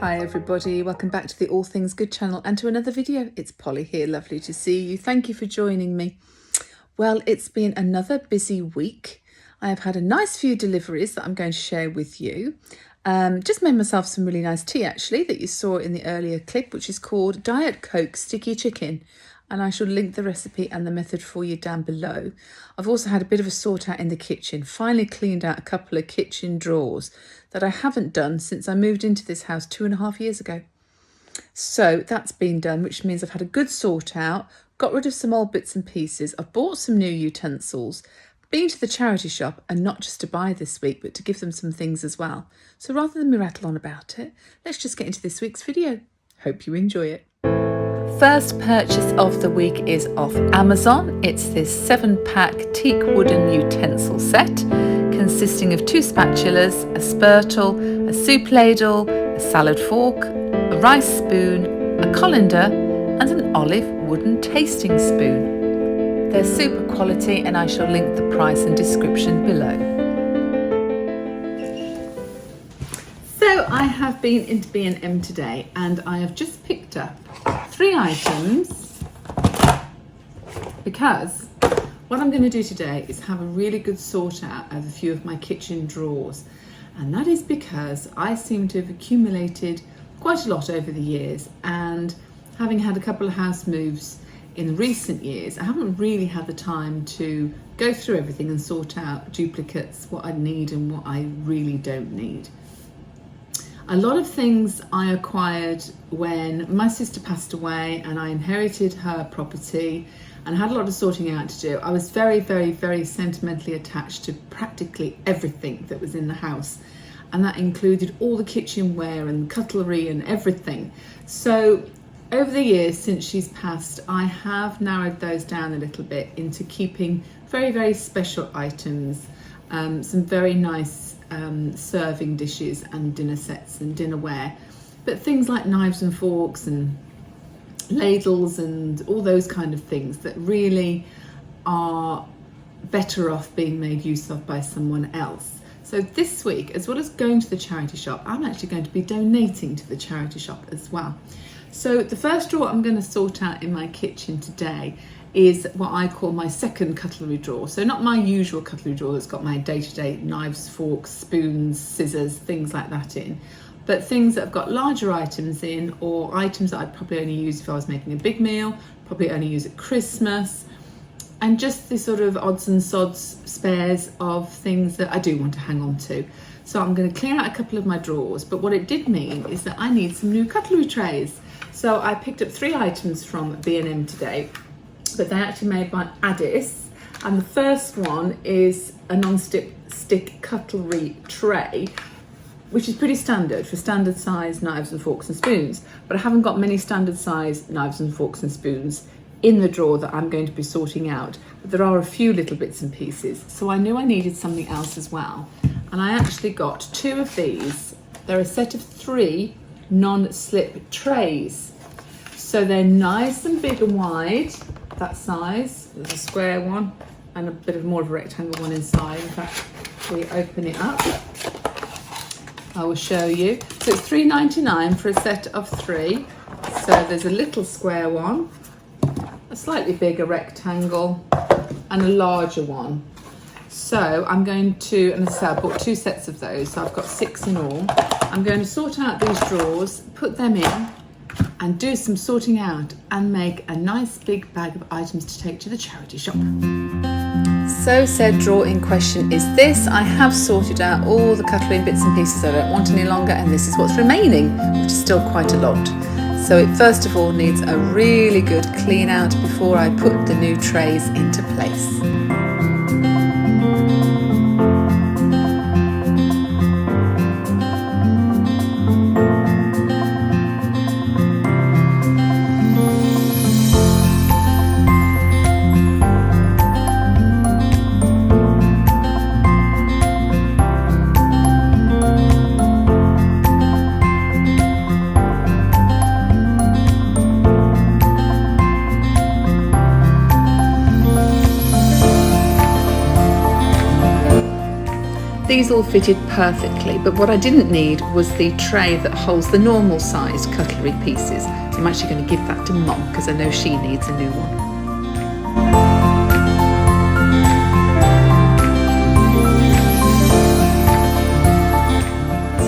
Hi everybody, welcome back to the All Things Good channel and to another video. It's Polly here, lovely to see you. Thank you for joining me. Well, it's been another busy week. I have had a nice few deliveries that I'm going to share with you. Just made myself some really nice tea actually that you saw in the earlier clip, which is called Diet Coke Sticky Chicken. And I shall link the recipe and the method for you down below. I've also had a bit of a sort out in the kitchen, finally cleaned out a couple of kitchen drawers that I haven't done since I moved into this house 2.5 years ago. So that's been done, which means I've had a good sort out, got rid of some old bits and pieces. I've bought some new utensils, been to the charity shop, and not just to buy this week, but to give them some things as well. So rather than me rattle on about it, let's just get into this week's video. Hope you enjoy it. First purchase of the week is off Amazon. It's this 7-pack teak wooden utensil set consisting of 2 spatulas, a spurtle, a soup ladle, a salad fork, a rice spoon, a colander and an olive wooden tasting spoon. They're super quality and I shall link the price and description below. So I have been into B&M today and I have just picked up 3 items because what I'm going to do today is have a really good sort out of a few of my kitchen drawers, and that is because I seem to have accumulated quite a lot over the years, and having had a couple of house moves in recent years, I haven't really had the time to go through everything and sort out duplicates, what I need and what I really don't need. A lot of things I acquired when my sister passed away and I inherited her property and had a lot of sorting out to do. I was very, very, very sentimentally attached to practically everything that was in the house. And that included all the kitchenware and cutlery and everything. So over the years since she's passed, I have narrowed those down a little bit into keeping very, very special items, some very nice serving dishes and dinner sets and dinnerware, but things like knives and forks and ladles and all those kind of things that really are better off being made use of by someone else. So this week, as well as going to the charity shop, I'm actually going to be donating to the charity shop as well. So the first drawer I'm going to sort out in my kitchen today is what I call my second cutlery drawer. So not my usual cutlery drawer that's got my day-to-day knives, forks, spoons, scissors, things like that in, but things that have got larger items in, or items that I'd probably only use if I was making a big meal, probably only use at Christmas, and just the sort of odds and sods spares of things that I do want to hang on to. So I'm going to clear out a couple of my drawers, but what it did mean is that I need some new cutlery trays. So I picked up 3 items from B&M today, but they're actually made by Addis, and the first one is a non-stick cutlery tray, which is pretty standard for standard size knives and forks and spoons, but I haven't got many standard size knives and forks and spoons in the drawer that I'm going to be sorting out, but there are a few little bits and pieces, so I knew I needed something else as well, and I actually got 2 of these. They're a set of 3 non-slip trays, so they're nice and big and wide, that size. There's a square one and a bit of more of a rectangle one inside. In fact, if we open it up, I will show you. So it's $3.99 for a set of 3. So there's a little square one, a slightly bigger rectangle, and a larger one. So I'm going to, and as I said, I bought 2 sets of those, so I've got 6 in all. I'm going to sort out these drawers, put them in, and do some sorting out and make a nice big bag of items to take to the charity shop. So said drawer in question is this. I have sorted out all the cutlery and bits and pieces I don't want any longer, and this is what's remaining, which is still quite a lot. So it first of all needs a really good clean out before I put the new trays into place. These all fitted perfectly, but what I didn't need was the tray that holds the normal sized cutlery pieces. So I'm actually going to give that to Mum because I know she needs a new one.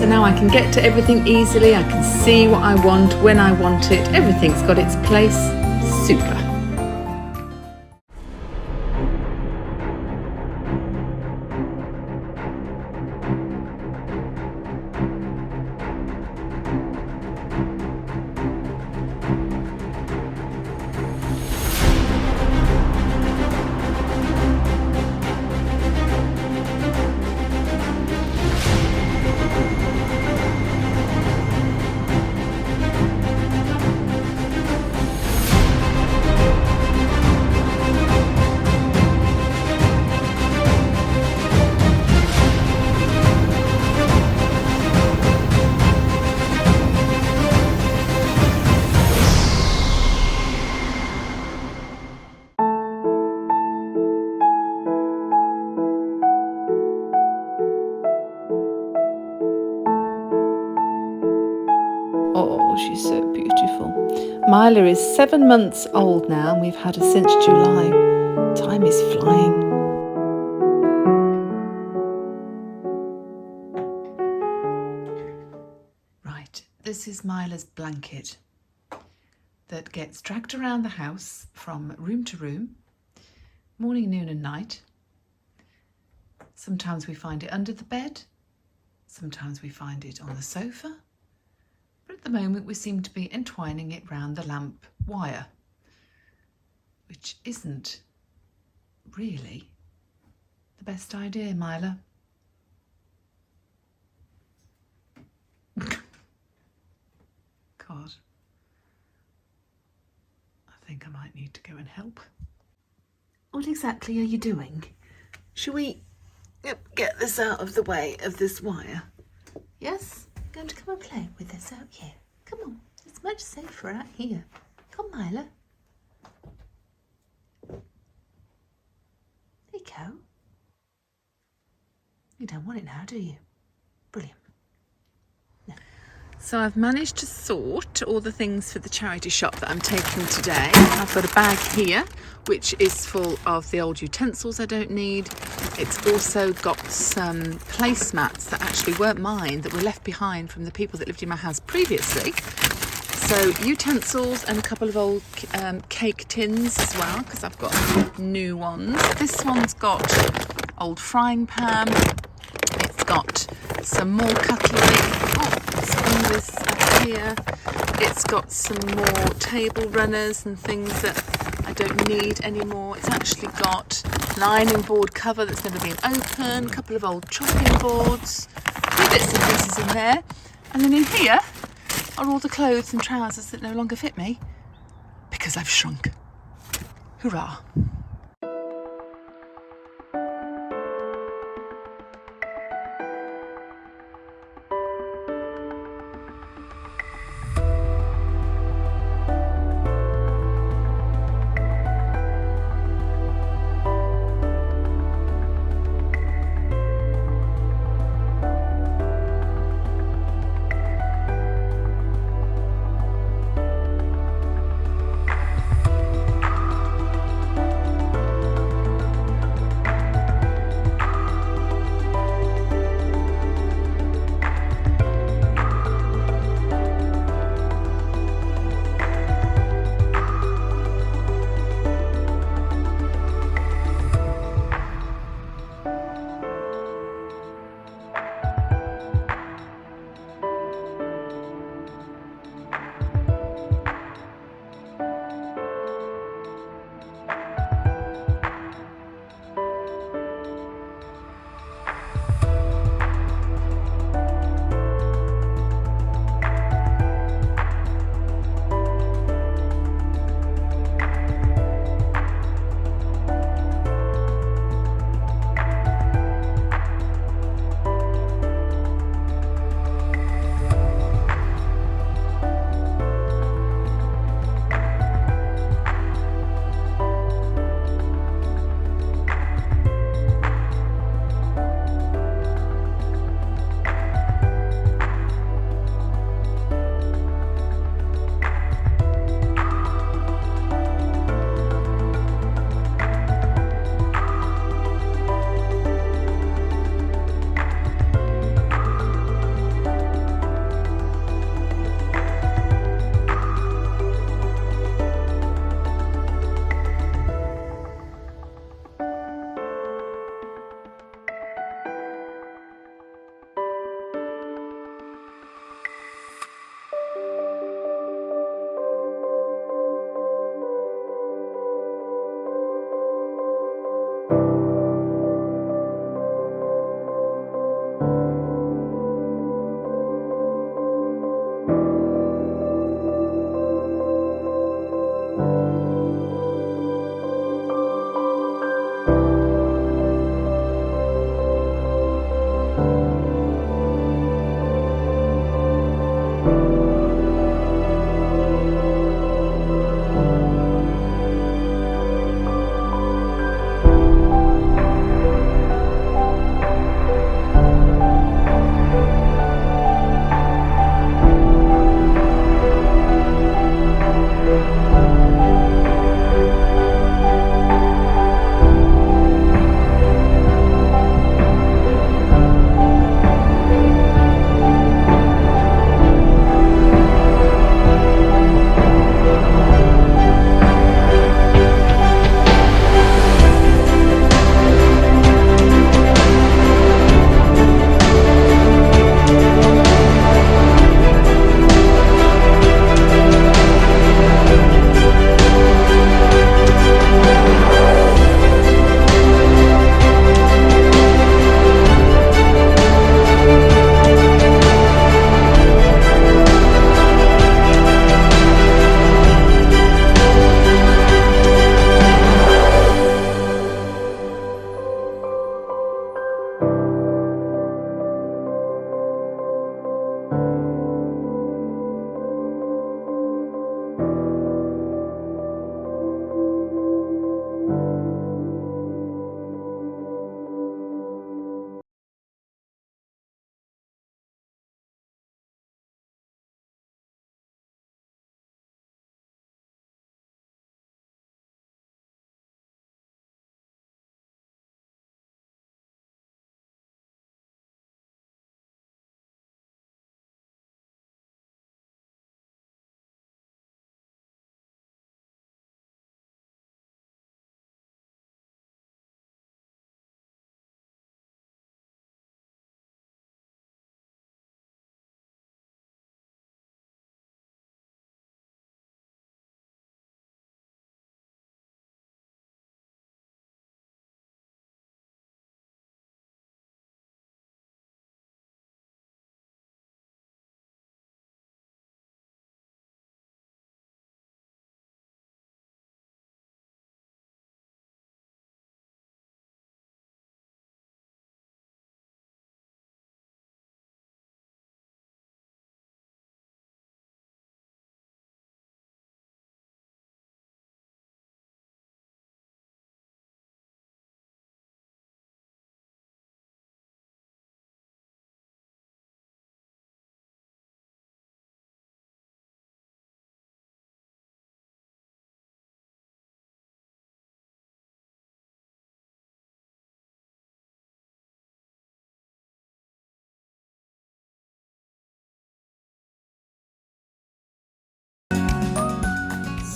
So now I can get to everything easily, I can see what I want, when I want it, everything's got its place. Super. Oh, she's so beautiful. Mila is 7 months old now, and we've had her since July. Time is flying. Right, this is Mila's blanket that gets dragged around the house from room to room, morning, noon and night. Sometimes we find it under the bed, sometimes we find it on the sofa. But at the moment we seem to be entwining it round the lamp wire, which isn't really the best idea, Mila. God, I think I might need to go and help. What exactly are you doing? Shall we get this out of the way of this wire? Yes? Going to come and play with this out here. Come on, it's much safer out here. Come, Mila. There you go. You don't want it now, do you? Brilliant. No. So I've managed to sort all the things for the charity shop that I'm taking today. I've got a bag here, which is full of the old utensils I don't need. It's also got some placemats that actually weren't mine, that were left behind from the people that lived in my house previously. So utensils and a couple of old cake tins as well, because I've got new ones. This one's got old frying pan. It's got some more cutlery. Oh, some of this up here. It's got some more table runners and things that I don't need anymore. It's actually got an ironing board cover that's never been opened, a couple of old chopping boards, a few bits and pieces in there. And then in here are all the clothes and trousers that no longer fit me because I've shrunk. Hurrah.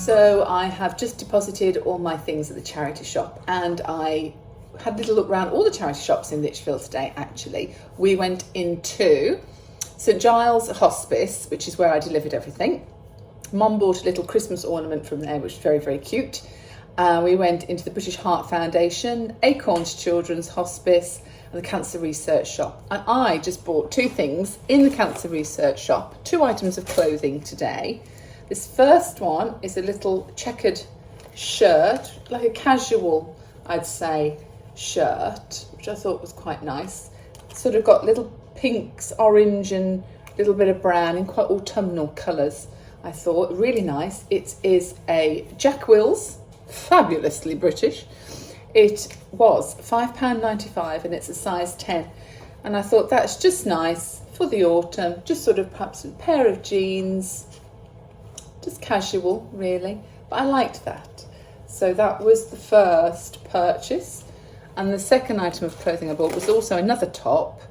So I have just deposited all my things at the charity shop, and I had a little look around all the charity shops in Lichfield today. Actually, we went into St Giles Hospice, which is where I delivered everything. Mum bought a little Christmas ornament from there, which is very, very cute. We went into the British Heart Foundation, Acorns Children's Hospice, and the Cancer Research Shop. And I just bought 2 things in the Cancer Research Shop, 2 items of clothing today. This first one is a little checkered shirt, like a casual, I'd say, shirt, which I thought was quite nice. It's sort of got little pinks, orange, and a little bit of brown in quite autumnal colours. I thought really nice. It is a Jack Wills, fabulously British. It was £5.95 and it's a size 10. And I thought that's just nice for the autumn, just sort of perhaps a pair of jeans, just casual really, but I liked that. So that was the first purchase. And the second item of clothing I bought was also another top,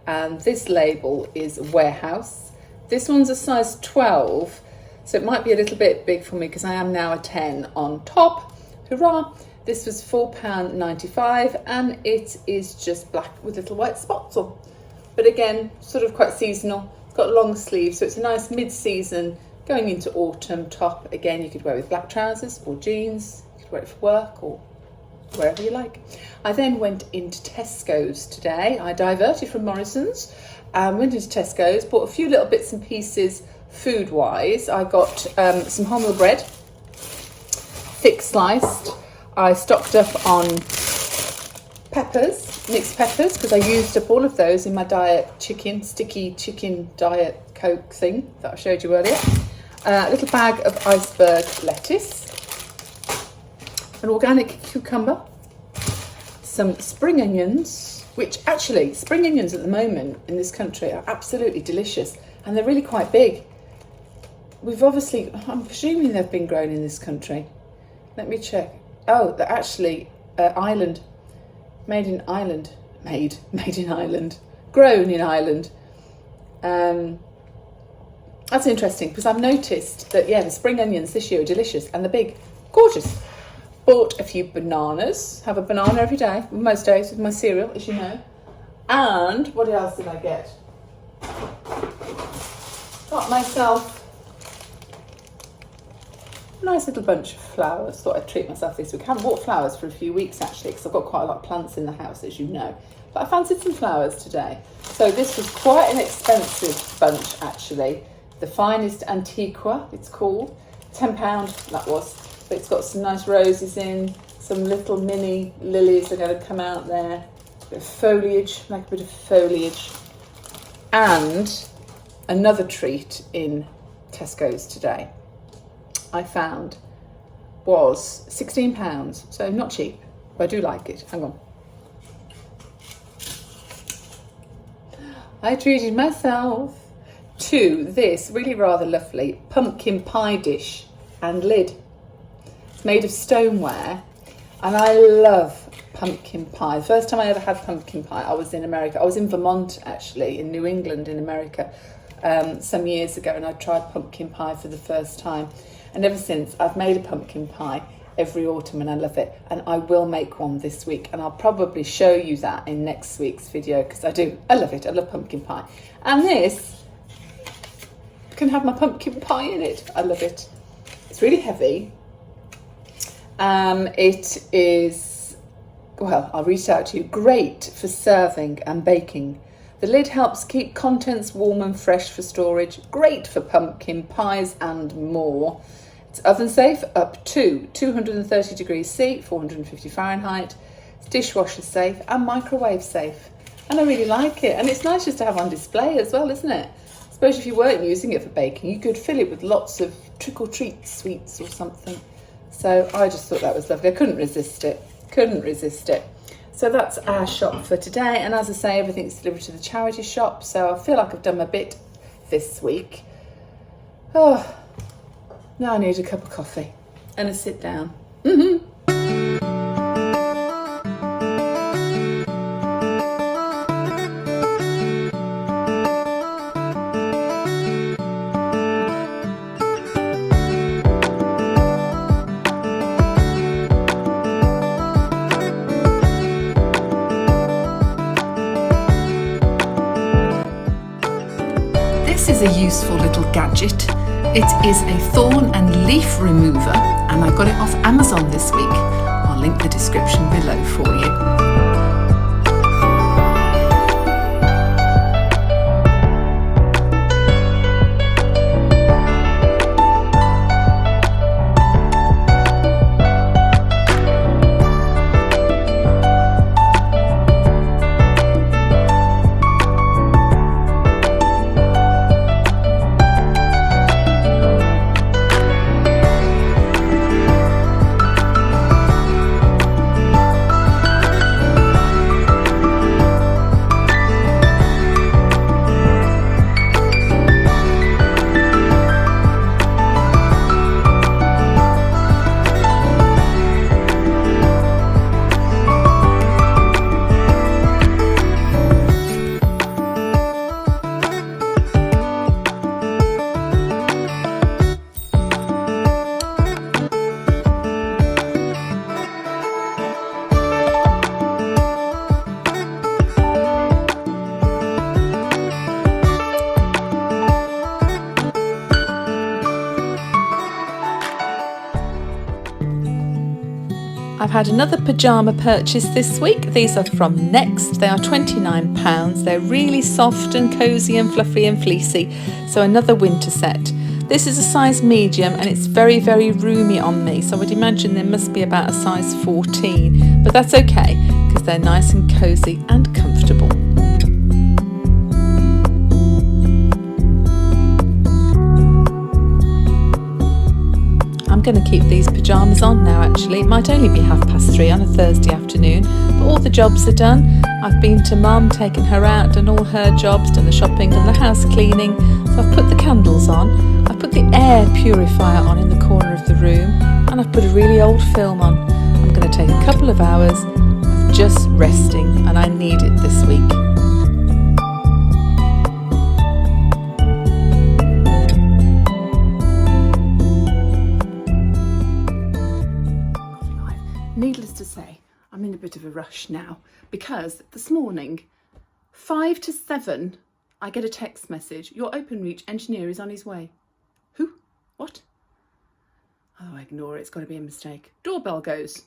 and this label is Warehouse. This one's a size 12, so it might be a little bit big for me because I am now a 10 on top. Hurrah! This was £4.95 and it is just black with little white spots on. But again, sort of quite seasonal. It's got long sleeves, so it's a nice mid-season going into autumn top. Again, you could wear with black trousers or jeans. You could wear it for work or wherever you like. I then went into Tesco's today. I diverted from Morrison's, went into Tesco's, bought a few little bits and pieces food-wise. I got some wholemeal bread, thick sliced. I stocked up on peppers, mixed peppers, because I used up all of those in my diet chicken, sticky chicken diet Coke thing that I showed you earlier. A little bag of iceberg lettuce, an organic cucumber, some spring onions, which actually, spring onions at the moment in this country are absolutely delicious and they're really quite big. We've obviously, I'm presuming they've been grown in this country. Let me check. Oh, they're actually Ireland, made in Ireland, grown in Ireland. That's interesting because I've noticed that, yeah, the spring onions this year are delicious and they're big, gorgeous. Bought a few bananas, have a banana every day, most days with my cereal, as you know. And what else did I get? Got myself a nice little bunch of flowers. Thought I'd treat myself this week. I haven't bought flowers for a few weeks actually because I've got quite a lot of plants in the house, as you know. But I fancied some flowers today. So this was quite an expensive bunch actually. The Finest Antiqua, it's called. £10 that was. But it's got some nice roses in, some little mini lilies are going to come out there. A bit of foliage, like a bit of foliage. And another treat in Tesco's today I found was £16, so not cheap, but I do like it. Hang on. I treated myself to this really rather lovely pumpkin pie dish and lid. It's made of stoneware and I love pumpkin pie. The first time I ever had pumpkin pie, I was in America. I was in Vermont actually, in New England in America, some years ago, and I tried pumpkin pie for the first time. And ever since, I've made a pumpkin pie every autumn and I love it. And I will make one this week and I'll probably show you that in next week's video because I love it. I love pumpkin pie. And this can have my pumpkin pie in it. I love it. It's really heavy. It is, well, I'll read it out to you. Great for serving and baking. The lid helps keep contents warm and fresh for storage. Great for pumpkin pies and more. It's oven safe up to 230 degrees C, 450 Fahrenheit. It's dishwasher safe and microwave safe. And I really like it. And it's nice just to have on display as well, isn't it? I suppose if you weren't using it for baking, you could fill it with lots of trick-or-treat sweets or something. So I just thought that was lovely. I couldn't resist it. So that's our shop for today. And as I say, everything's delivered to the charity shop. So I feel like I've done my bit this week. Oh, now I need a cup of coffee and a sit down. is a useful little gadget. It is a thorn and leaf remover, and I got it off Amazon this week. I'll link the description below for you. I've had another pyjama purchase this week. These are from Next. They are £29. They're really soft and cosy and fluffy and fleecy. So another winter set. This is a size medium and it's very, very roomy on me. So I would imagine there must be about a size 14. But that's okay because they're nice and cosy and comfortable. I'm going to keep these pyjamas on now actually. It might only be 3:30 on a Thursday afternoon, but all the jobs are done. I've been to Mum, taken her out, done all her jobs, done the shopping, done the house cleaning. So I've put the candles on, I've put the air purifier on in the corner of the room, and I've put a really old film on. I'm going to take a couple of hours of just resting, and I need it this week. Needless to say, I'm in a bit of a rush now because this morning, 5 to 7, I get a text message. Your OpenReach engineer is on his way. Who? What? Oh, ignore it. It's got to be a mistake. Doorbell goes.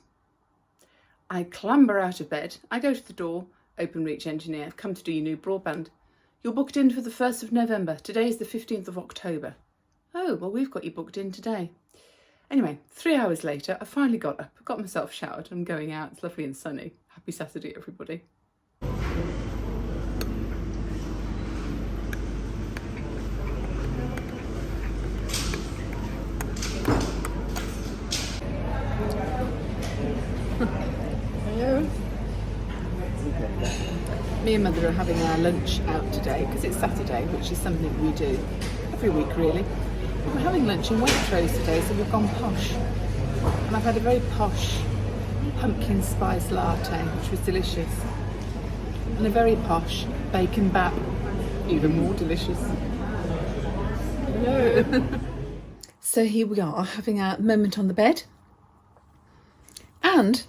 I clamber out of bed. I go to the door. OpenReach engineer, I've come to do your new broadband. You're booked in for the 1st of November. Today is the 15th of October. Oh, well, we've got you booked in today. Anyway, 3 hours later, I finally got up, got myself showered, I'm going out, it's lovely and sunny. Happy Saturday, everybody. Hello. Me and Mother are having our lunch out today because it's Saturday, which is something we do every week really. We're having lunch in Waitrose today, so we've gone posh. And I've had a very posh pumpkin spice latte, which was delicious. And a very posh bacon bap, even more delicious. Hello. So here we are, having our moment on the bed. And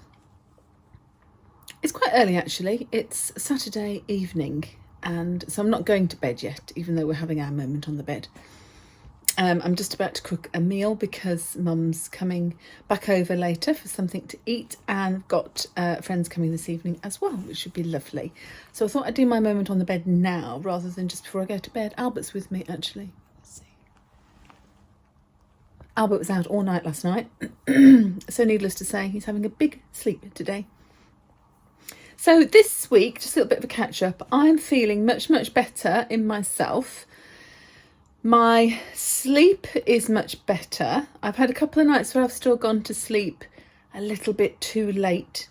it's quite early actually. It's Saturday evening, and so I'm not going to bed yet, even though we're having our moment on the bed. I'm just about to cook a meal because Mum's coming back over later for something to eat, and I've got friends coming this evening as well, which should be lovely. So I thought I'd do my moment on the bed now rather than just before I go to bed. Albert's with me actually. Let's see. Albert was out all night last night, so needless to say, he's having a big sleep today. So this week, just a little bit of a catch up. I'm feeling much, much better in myself. My sleep is much better. I've had a couple of nights where I've still gone to sleep a little bit too late.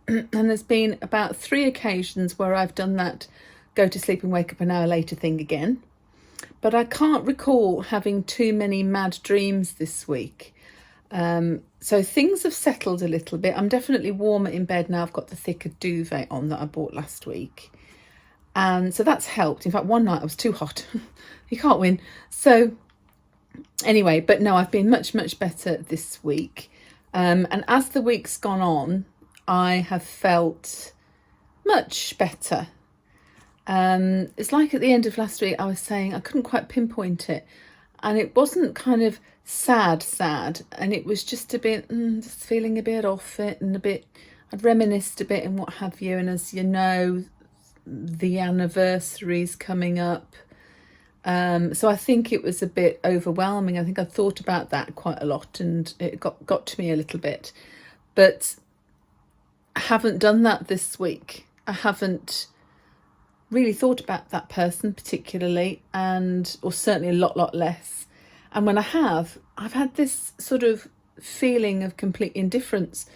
And there's been about 3 occasions where I've done that go to sleep and wake up an hour later thing again. But I can't recall having too many mad dreams this week. So things have settled a little bit. I'm definitely warmer in bed now. I've got the thicker duvet on that I bought last week. And so that's helped. In fact, one night I was too hot. You can't win. So anyway, but no, I've been much, much better this week. And as the week's gone on, I have felt much better. It's like at the end of last week, I was saying I couldn't quite pinpoint it, and it wasn't kind of sad, and it was just a bit, just feeling a bit off it and a bit, I'd reminisced a bit and what have you. And as you know, the anniversary's coming up. So I think it was a bit overwhelming. I think I thought about that quite a lot and it got to me a little bit. But I haven't done that this week. I haven't really thought about that person particularly, or certainly a lot less. And when I have, I've had this sort of feeling of complete indifference,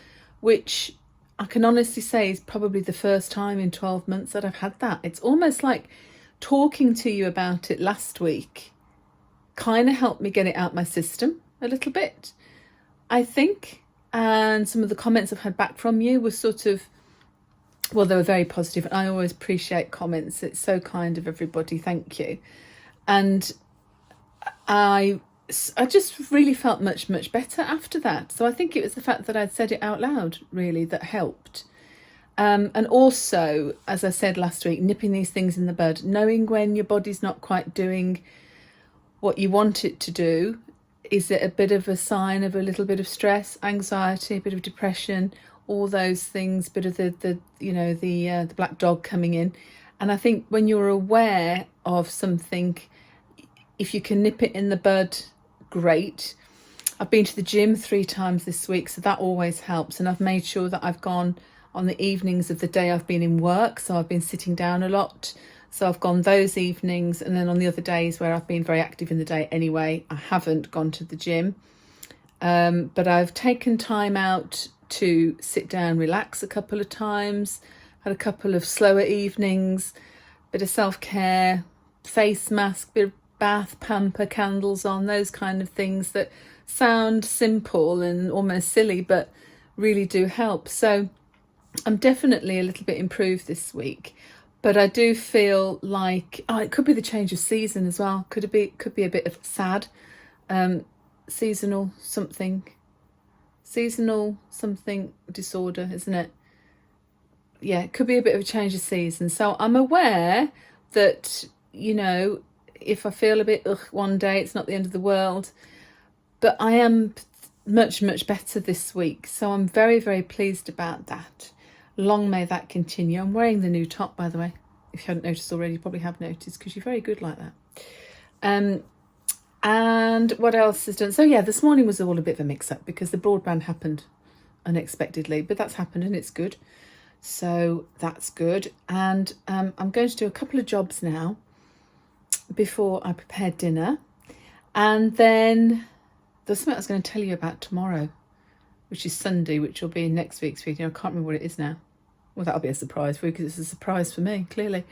which I can honestly say is probably the first time in 12 months that I've had that. It's almost like talking to you about it last week kind of helped me get it out my system a little bit, I think. And some of the comments I've had back from you were sort of, well, they were very positive, and I always appreciate comments. It's so kind of everybody. Thank you. And I just really felt much better after that. So I think it was the fact that I'd said it out loud really that helped. And also, as I said last week, nipping these things in the bud, knowing when your body's not quite doing what you want it to do. Is it a bit of a sign of a little bit of stress, anxiety, a bit of depression, all those things, bit of the black dog coming in? And I think when you're aware of something, if you can nip it in the bud, great. I've been to the gym 3 times this week, so that always helps. And I've made sure that I've gone on the evenings of the day I've been in work, so I've been sitting down a lot. So I've gone those evenings, and then on the other days where I've been very active in the day anyway, I haven't gone to the gym. But I've taken time out to sit down, relax a couple of times, had a couple of slower evenings, bit of self-care, face mask, bit of bath, pamper, candles on, those kind of things that sound simple and almost silly, but really do help. So I'm definitely a little bit improved this week. But I do feel like, it could be the change of season as well. Could be a bit of sad, seasonal something disorder, isn't it? Yeah, it could be a bit of a change of season. So I'm aware that, if I feel a bit one day, it's not the end of the world. But I am much better this week. So I'm very pleased about that. Long may that continue. I'm wearing the new top, by the way. If you hadn't noticed already, you probably have noticed because you're very good like that. And what else is done? So yeah, this morning was all a bit of a mix-up because the broadband happened unexpectedly, but that's happened and it's good. So that's good. And I'm going to do a couple of jobs now before I prepare dinner. And then there's something I was going to tell you about tomorrow, which is Sunday, which will be in next week's video. I can't remember what it is now. Well, that'll be a surprise for you because it's a surprise for me, clearly.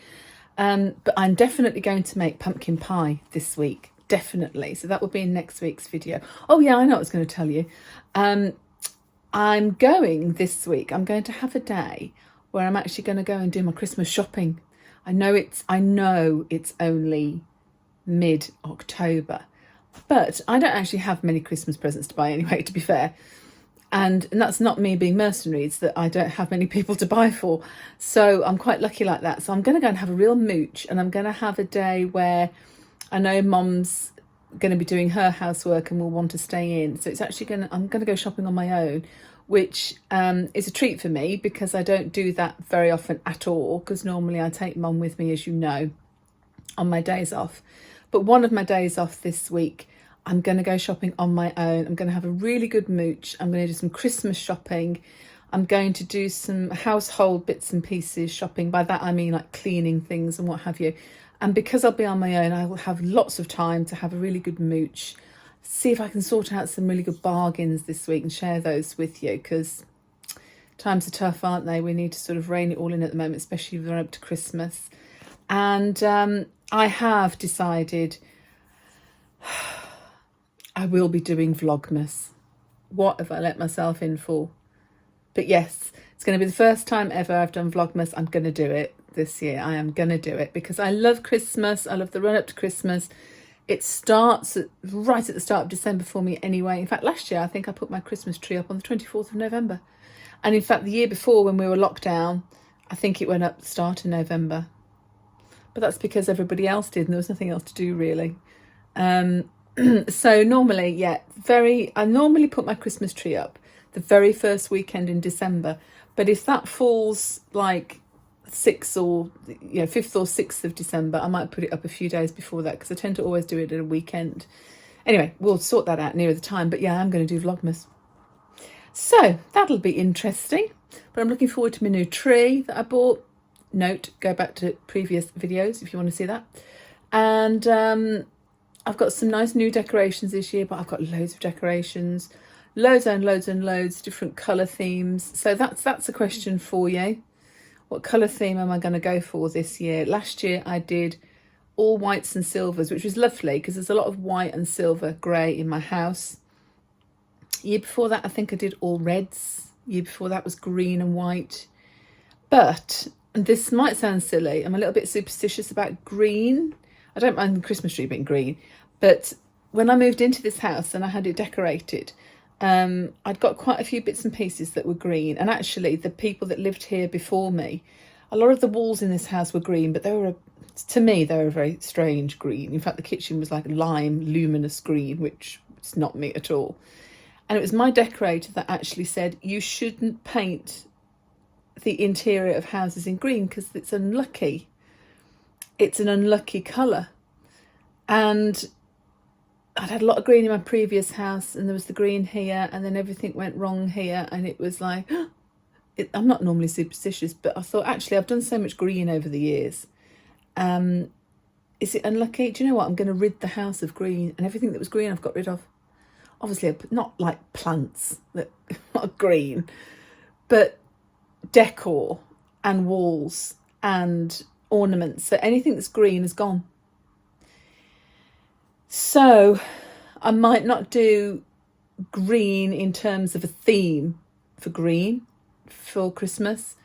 But I'm definitely going to make pumpkin pie this week, definitely. So that will be in next week's video. Oh yeah, I know what I was going to tell you. I'm going this week, I'm going to have a day where I'm actually going to go and do my Christmas shopping. I know it's only mid-October, but I don't actually have many Christmas presents to buy anyway, to be fair. And that's not me being mercenary, it's that I don't have many people to buy for. So I'm quite lucky like that. So I'm going to go and have a real mooch, and I'm going to have a day where I know Mum's going to be doing her housework and will want to stay in. So it's actually I'm going to go shopping on my own, which is a treat for me because I don't do that very often at all, because normally I take Mum with me, as you know, on my days off. But one of my days off this week, I'm going to go shopping on my own. I'm going to have a really good mooch. I'm going to do some Christmas shopping. I'm going to do some household bits and pieces shopping. By that I mean like cleaning things and what have you. And because I'll be on my own, I will have lots of time to have a really good mooch. See if I can sort out some really good bargains this week and share those with you, because times are tough, aren't they? We need to sort of rein it all in at the moment, especially when we're up to Christmas. And I have decided I will be doing Vlogmas. What have I let myself in for? But yes, it's going to be the first time ever I've done Vlogmas. I'm going to do it this year. I am going to do it because I love Christmas. I love the run up to Christmas. It starts right at the start of December for me anyway. In fact, last year, I think I put my Christmas tree up on the 24th of November. And in fact, the year before when we were locked down, I think it went up the start of November. but that's because everybody else did and there was nothing else to do really. So normally, yeah, I normally put my Christmas tree up the very first weekend in December, but if that falls like 5th or 6th of December, I might put it up a few days before that, because I tend to always do it at a weekend. Anyway, we'll sort that out nearer the time, but yeah, I'm going to do Vlogmas. So that'll be interesting, but I'm looking forward to my new tree that I bought. Note, go back to previous videos if you want to see that. And I've got some nice new decorations this year, but I've got loads of decorations, loads and loads and loads, different colour themes. So that's a question for you. What colour theme am I going to go for this year? Last year I did all whites and silvers, which was lovely because there's a lot of white and silver grey in my house. Year before that, I think I did all reds. Year before that was green and white. But, and this might sound silly, I'm a little bit superstitious about green. I don't mind the Christmas tree being green, but when I moved into this house and I had it decorated, I'd got quite a few bits and pieces that were green. And actually, the people that lived here before me, a lot of the walls in this house were green, but to me, they were a very strange green. In fact, the kitchen was like lime, luminous green, which is not me at all. And it was my decorator that actually said, you shouldn't paint the interior of houses in green because it's unlucky. It's an unlucky colour. And I'd had a lot of green in my previous house, and there was the green here, and then everything went wrong here, and it was like, I'm not normally superstitious, but I thought, actually, I've done so much green over the years. Is it unlucky? Do you know what? I'm going to rid the house of green, and everything that was green I've got rid of. Obviously, not like plants that are green, but decor and walls and ornaments. So anything that's green is gone. So I might not do green in terms of a theme for green for Christmas,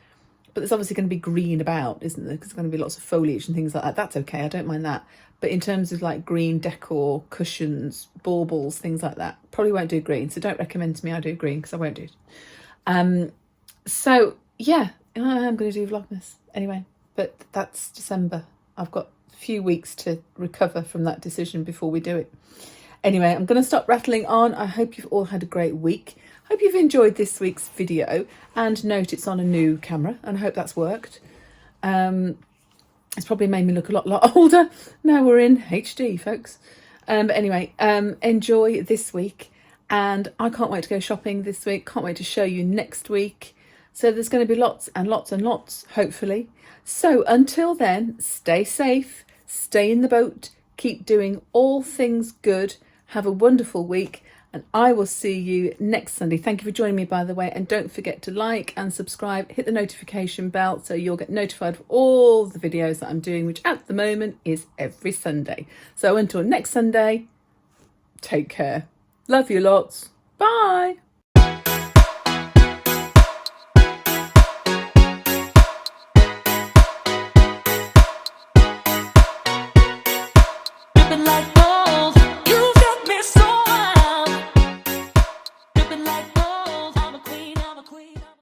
but there's obviously going to be green about, isn't there? Because there's going to be lots of foliage and things like that. That's okay, I don't mind that. But in terms of like green decor, cushions, baubles, things like that, probably won't do green. So don't recommend to me I do green, because I won't do it. So yeah, I'm going to do Vlogmas anyway, but that's December. I've got a few weeks to recover from that decision before we do it. Anyway, I'm going to stop rattling on. I hope you've all had a great week. Hope you've enjoyed this week's video, and note it's on a new camera, and I hope that's worked. It's probably made me look a lot older. Now we're in HD, folks. But anyway, enjoy this week, and I can't wait to go shopping this week. Can't wait to show you next week. So there's going to be lots and lots and lots, hopefully. So until then, stay safe, stay in the boat, keep doing all things good. Have a wonderful week, and I will see you next Sunday. Thank you for joining me, by the way, and don't forget to like and subscribe, hit the notification bell so you'll get notified of all the videos that I'm doing, which at the moment is every Sunday. So until next Sunday, take care. Love you lots. Bye.